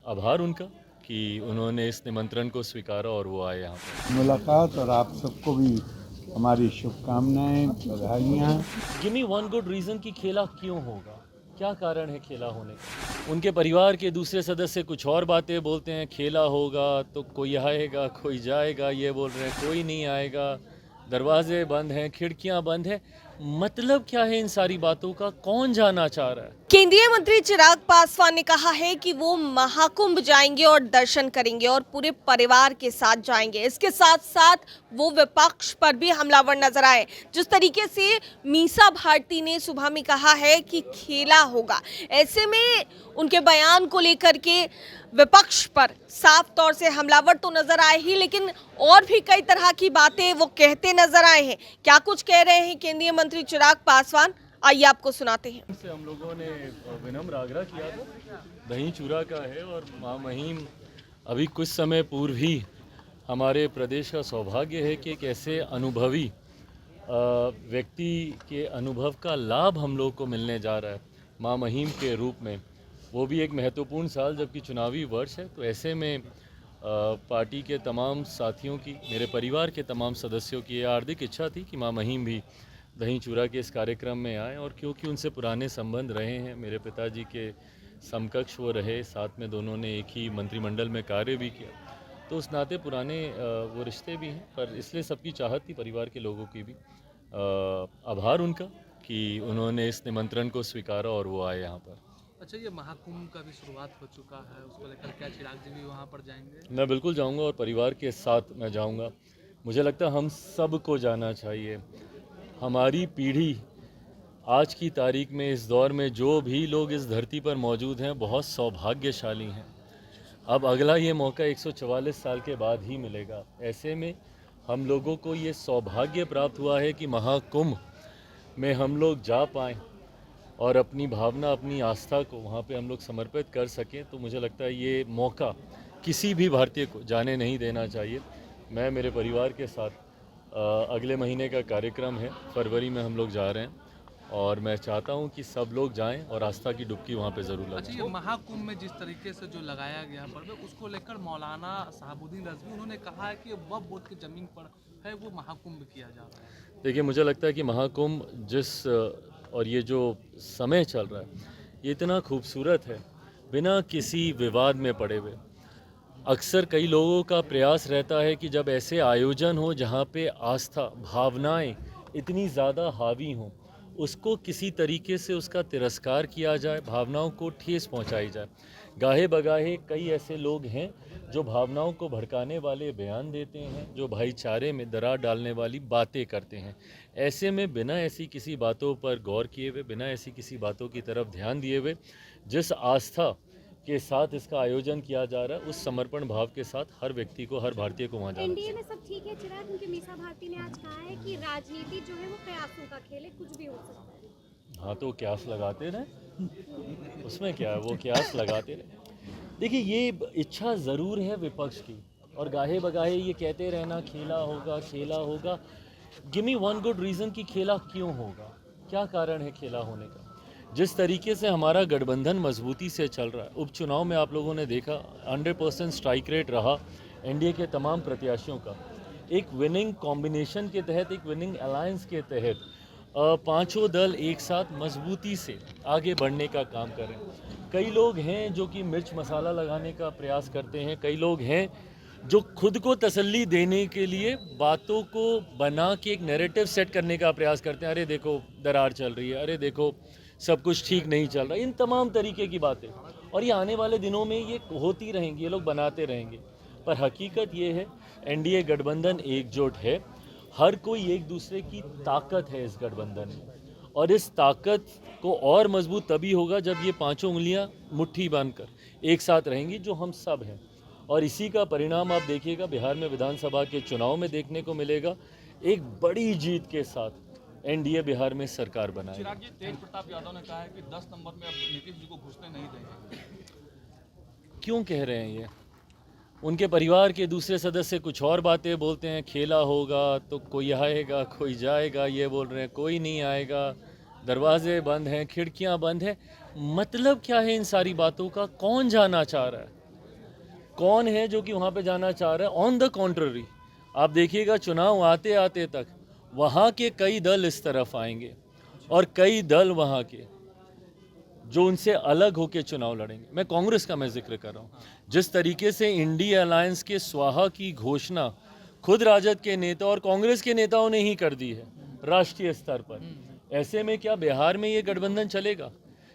आभार उनका कि उन्होंने इस निमंत्रण को स्वीकारा और वो आए यहाँ पर। मुलाकात और आप सबको भी हमारी शुभकामनाएं, बधाइयाँ। Give me one good reason कि खेला क्यों होगा, क्या कारण है खेला होने का। उनके परिवार के दूसरे सदस्य कुछ और बातें बोलते हैं, खेला होगा तो कोई आएगा कोई जाएगा, ये बोल रहे हैं कोई नहीं आएगा, दरवाजे बंद हैं खिड़कियां बंद हैं। मतलब क्या है इन सारी बातों का, कौन जाना चाह रहा है? केंद्रीय मंत्री चिराग पासवान ने कहा है कि वो महाकुंभ जाएंगे और दर्शन करेंगे और पूरे परिवार के साथ जाएंगे। इसके साथ साथ वो विपक्ष पर भी हमलावर नजर आए। जिस तरीके से मीसा भारती ने सुबह में कहा है कि खेला होगा, ऐसे में उनके बयान को लेकर के विपक्ष पर साफ तौर से हमलावर तो नजर आए ही, लेकिन और भी कई तरह की बातें वो कहते नजर आए हैं। क्या कुछ कह रहे हैं केंद्रीय मंत्री चिराग पासवान, आइए आपको सुनाते हैं। से हम लोगों ने विनम्र आग्रह किया था, दही चूरा का है और माँ महिम अभी कुछ समय पूर्व ही हमारे प्रदेश का सौभाग्य है कि एक ऐसे अनुभवी व्यक्ति के अनुभव का लाभ हम लोग को मिलने जा रहा है माँ महिम के रूप में, वो भी एक महत्वपूर्ण साल जबकि चुनावी वर्ष है। तो ऐसे में पार्टी के तमाम साथियों की, मेरे परिवार के तमाम सदस्यों की ये हार्दिक इच्छा थी कि माँ महिम भी दही चूरा के इस कार्यक्रम में आए, और क्योंकि उनसे पुराने संबंध रहे हैं, मेरे पिताजी के समकक्ष वो रहे, साथ में दोनों ने एक ही मंत्रिमंडल में कार्य भी किया, तो उस नाते पुराने वो रिश्ते भी हैं। पर इसलिए सबकी चाहत थी, परिवार के लोगों की भी आभार उनका कि उन्होंने इस निमंत्रण को स्वीकारा और वो आए यहाँ पर। अच्छा, ये महाकुंभ का भी शुरुआत हो चुका है, उसको लेकर क्या चिराग जी भी वहाँ पर जाएंगे? मैं बिल्कुल जाऊँगा और परिवार के साथ मैं जाऊँगा। मुझे लगता है हम सबको जाना चाहिए। हमारी पीढ़ी आज की तारीख में, इस दौर में जो भी लोग इस धरती पर मौजूद हैं, बहुत सौभाग्यशाली हैं। अब अगला ये मौका 144 साल के बाद ही मिलेगा। ऐसे में हम लोगों को ये सौभाग्य प्राप्त हुआ है कि महाकुंभ में हम लोग जा पाएँ और अपनी भावना, अपनी आस्था को वहाँ पे हम लोग समर्पित कर सकें। तो मुझे लगता है ये मौका किसी भी भारतीय को जाने नहीं देना चाहिए। मैं मेरे परिवार के साथ अगले महीने का कार्यक्रम है, फरवरी में हम लोग जा रहे हैं, और मैं चाहता हूं कि सब लोग जाएं और आस्था की डुबकी वहां पे ज़रूर अच्छा, लगाएं। ये महाकुंभ में जिस तरीके से जो लगाया गया पर्व, उसको लेकर मौलाना शहाबुद्दीन रज़वी उन्होंने कहा है कि वक्फ बोर्ड की जमीन पर है वो महाकुंभ किया जा रहा है। देखिए, मुझे लगता है कि महाकुंभ और ये जो समय चल रहा है, ये इतना खूबसूरत है, बिना किसी विवाद में पड़े हुए। अक्सर कई लोगों का प्रयास रहता है कि जब ऐसे आयोजन हो जहाँ पे आस्था, भावनाएं इतनी ज़्यादा हावी हों, उसको किसी तरीके से उसका तिरस्कार किया जाए, भावनाओं को ठेस पहुँचाई जाए। गाहे बगाहे कई ऐसे लोग हैं जो भावनाओं को भड़काने वाले बयान देते हैं, जो भाईचारे में दरार डालने वाली बातें करते हैं। ऐसे में बिना ऐसी किसी बातों पर गौर किए हुए, बिना ऐसी किसी बातों की तरफ ध्यान दिए हुए, जिस आस्था के साथ इसका आयोजन किया जा रहा है, उस समर्पण भाव के साथ हर व्यक्ति को, हर भारतीय को वहाँ जाना चाहिए। एनडीए में सब ठीक है चिराग, क्योंकि मीसा भारती ने आज कहा है कि राजनीति जो है वो कयासों का खेल है, कुछ भी हो सकता है। हाँ, तो क्यास लगाते रहे, उसमें क्या है, वो क्यास लगाते रहे। देखिए, ये इच्छा ज़रूर है विपक्ष की, और गाहे बगाहे ये कहते रहना खेला होगा खेला होगा। Give me one good reason कि खेला क्यों होगा, क्या कारण है खेला होने का। जिस तरीके से हमारा गठबंधन मजबूती से चल रहा है, उपचुनाव में आप लोगों ने देखा 100% स्ट्राइक रेट रहा एनडीए के तमाम प्रत्याशियों का। एक विनिंग कॉम्बिनेशन के तहत, एक विनिंग अलायंस के तहत पांचों दल एक साथ मजबूती से आगे बढ़ने का काम कर रहे हैं। कई लोग हैं जो कि मिर्च मसाला लगाने का प्रयास करते हैं, कई लोग हैं जो खुद को तसल्ली देने के लिए बातों को बना के एक नैरेटिव सेट करने का प्रयास करते हैं। अरे देखो दरार चल रही है, अरे देखो सब कुछ ठीक नहीं चल रहा, इन तमाम तरीके की बातें, और ये आने वाले दिनों में ये होती रहेंगी, ये लोग बनाते रहेंगे। पर हकीकत ये है, एनडीए गठबंधन एकजुट है, हर कोई एक दूसरे की ताकत है इस गठबंधन में, और इस ताकत को और मजबूत तभी होगा जब ये पांचों उंगलियां मुट्ठी बांधकर एक साथ रहेंगी, जो हम सब हैं। और इसी का परिणाम आप देखिएगा बिहार में विधानसभा के चुनाव में देखने को मिलेगा। एक बड़ी जीत के साथ एनडीए बिहार में सरकार बनाएगी। चिराग जी, तेज प्रताप यादव ने कहा है कि 10 नंबर में अब नीतीश जी को घुसने नहीं देंगे। क्यों कह रहे हैं ये? उनके परिवार के दूसरे सदस्य कुछ और बातें बोलते हैं, खेला होगा तो कोई आएगा कोई जाएगा, ये बोल रहे हैं कोई नहीं आएगा, दरवाजे बंद हैं खिड़कियां बंद हैं। मतलब क्या है इन सारी बातों का, कौन जाना चाह रहा है? कौन है जो कि वहाँ पे जाना चाह रहा है? ऑन द कॉन्ट्ररी आप देखिएगा चुनाव आते आते तक वहाँ के कई दल इस तरफ आएंगे और कई दल वहाँ के जो उनसे अलग होकर चुनाव लड़ेंगे। मैं कांग्रेस का मैं जिक्र कर रहा हूँ। जिस तरीके से इंडिया अलायंस के स्वाहा की घोषणा खुद राजद के नेता और कांग्रेस के नेताओं ने ही कर दी है राष्ट्रीय स्तर पर, ऐसे में क्या बिहार में ये गठबंधन चलेगा?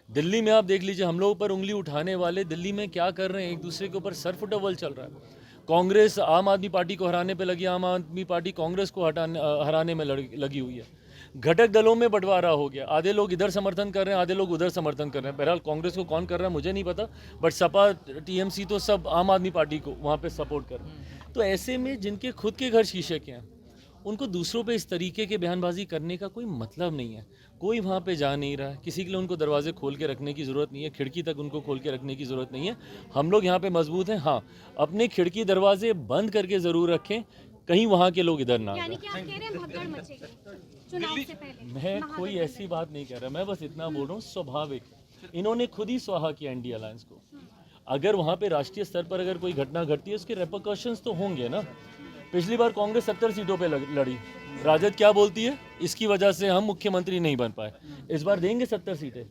दिल्ली में आप देख लीजिए, हम लोगों पर उंगली उठाने वाले दिल्ली में क्या कर रहे हैं, एक दूसरे के ऊपर सर फुटबॉल चल रहा है। कांग्रेस आम आदमी पार्टी को हराने पे लगी, आम आदमी पार्टी कांग्रेस को हराने में लगी हुई है। घटक दलों में बंटवारा हो गया, आधे लोग इधर समर्थन कर रहे हैं, आधे लोग उधर समर्थन कर रहे हैं। बहरहाल कांग्रेस को कौन कर रहा है मुझे नहीं पता, बट सपा टीएमसी तो सब आम आदमी पार्टी को वहाँ पे सपोर्ट कर रहे हैं। तो ऐसे में जिनके खुद के घर शीशे के हैं उनको दूसरों पे इस तरीके के बयानबाजी करने का कोई मतलब नहीं है। कोई वहाँ पे जा नहीं रहा है, किसी के लिए उनको दरवाजे खोल के रखने की ज़रूरत नहीं है, खिड़की तक उनको खोल के रखने की ज़रूरत नहीं है। हम लोग यहाँ पे मजबूत हैं। हाँ, अपने खिड़की दरवाजे बंद करके ज़रूर रखें, कहीं वहाँ के लोग इधर ना आ यानी जाएं। कि आप कह रहे हैं भगदड़ मचेगी चुनाव से पहले? मैं कोई ऐसी बात नहीं कर रहा, मैं बस इतना बोल रहा हूँ स्वाभाविक इन्होंने खुद ही स्वाहा किया इंडिया अलायंस को। अगर वहाँ पे राष्ट्रीय स्तर पर अगर कोई घटना घटती है उसके रेपरकशंस तो होंगे ना। पिछली बार कांग्रेस 70 सीटों पे लड़ी, राजद क्या बोलती है, इसकी वजह से हम मुख्यमंत्री नहीं बन पाए। इस बार देंगे 70 सीटें,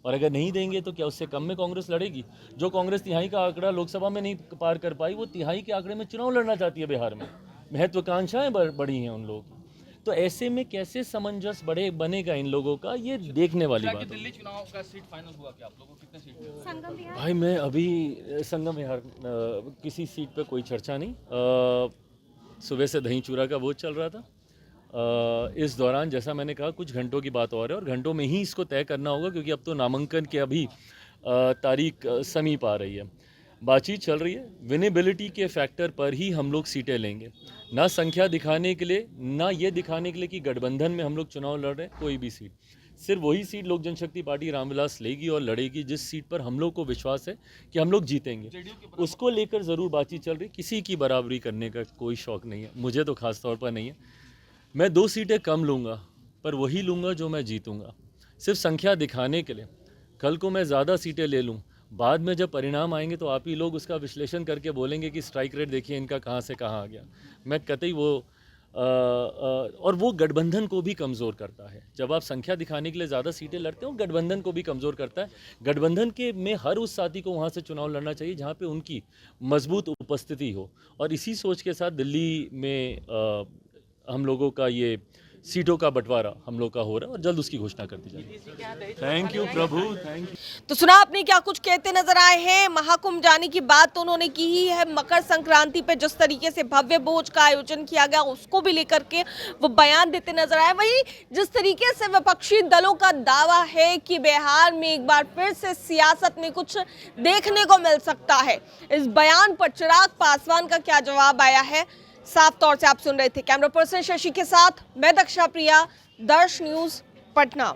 और अगर नहीं देंगे तो क्या उससे कम में कांग्रेस लड़ेगी? जो कांग्रेस तिहाई का आंकड़ा लोकसभा में नहीं पार कर पाई, वो तिहाई के आंकड़े में चुनाव लड़ना चाहती है बिहार में। महत्वाकांक्षाएं बढ़ी हैं उन लोगों की। तो ऐसे में कैसे सामंजस्य बनेगा इन लोगों का, ये देखने वाली बात है। दिल्ली चुनाव का सीट फाइनल हुआ क्या आप लोगों को? कितने सीट मिले? संगम विहार भाई मैं अभी संगम विहार किसी सीट पे कोई चर्चा नहीं। सुबह से दही चूरा का वोट चल रहा था। इस दौरान जैसा मैंने कहा कुछ घंटों की बात और है, और घंटों में ही इसको तय करना होगा, क्योंकि अब तो नामांकन के अभी तारीख समीप आ रही है। बातचीत चल रही है, विनेबिलिटी के फैक्टर पर ही हम लोग सीटें लेंगे, ना संख्या दिखाने के लिए, ना ये दिखाने के लिए कि गठबंधन में हम लोग चुनाव लड़ रहे हैं। कोई भी सीट, सिर्फ वही सीट लोक जनशक्ति पार्टी रामविलास लेगी और लड़ेगी जिस सीट पर हम लोग को विश्वास है कि हम लोग जीतेंगे। उसको लेकर ज़रूर बातचीत चल रही। किसी की बराबरी करने का कोई शौक़ नहीं है, मुझे तो खास तौर पर नहीं है। मैं 2 सीटें कम लूँगा, पर वही लूँगा जो मैं जीतूँगा, सिर्फ संख्या दिखाने के लिए। कल को मैं ज़्यादा सीटें ले लूँ, बाद में जब परिणाम आएंगे तो आप ही लोग उसका विश्लेषण करके बोलेंगे कि स्ट्राइक रेट देखिए इनका कहाँ से कहाँ आ गया। मैं कतई और वो गठबंधन को भी कमज़ोर करता है। जब आप संख्या दिखाने के लिए ज़्यादा सीटें लड़ते हो, गठबंधन को भी कमज़ोर करता है। गठबंधन के में हर उस साथी को वहाँ से चुनाव लड़ना चाहिए जहाँ पे उनकी मजबूत उपस्थिति हो, और इसी सोच के साथ दिल्ली में हम लोगों का ये सीटों का बंटवारा हम लोग का हो रहा है, और जल्द उसकी घोषणा कर दी जाएगी। Thank you Prabhu, thank you. तो सुना आपने क्या कुछ कहते नजर आए हैं। महाकुंभ जाने की बात तो उन्होंने की ही है। मकर संक्रांति पे जिस तरीके से भव्य भोज का आयोजन किया गया उसको भी लेकर के वो बयान देते नजर आए। वहीं जिस तरीके से विपक्षी दलों का दावा है कि बिहार में एक बार फिर से सियासत में कुछ देखने को मिल सकता है, इस बयान पर चिराग पासवान का क्या जवाब आया है, साफ तौर से आप सुन रहे थे। कैमरा पर्सन शशि के साथ मैं दक्षा प्रिया, दर्श न्यूज, पटना।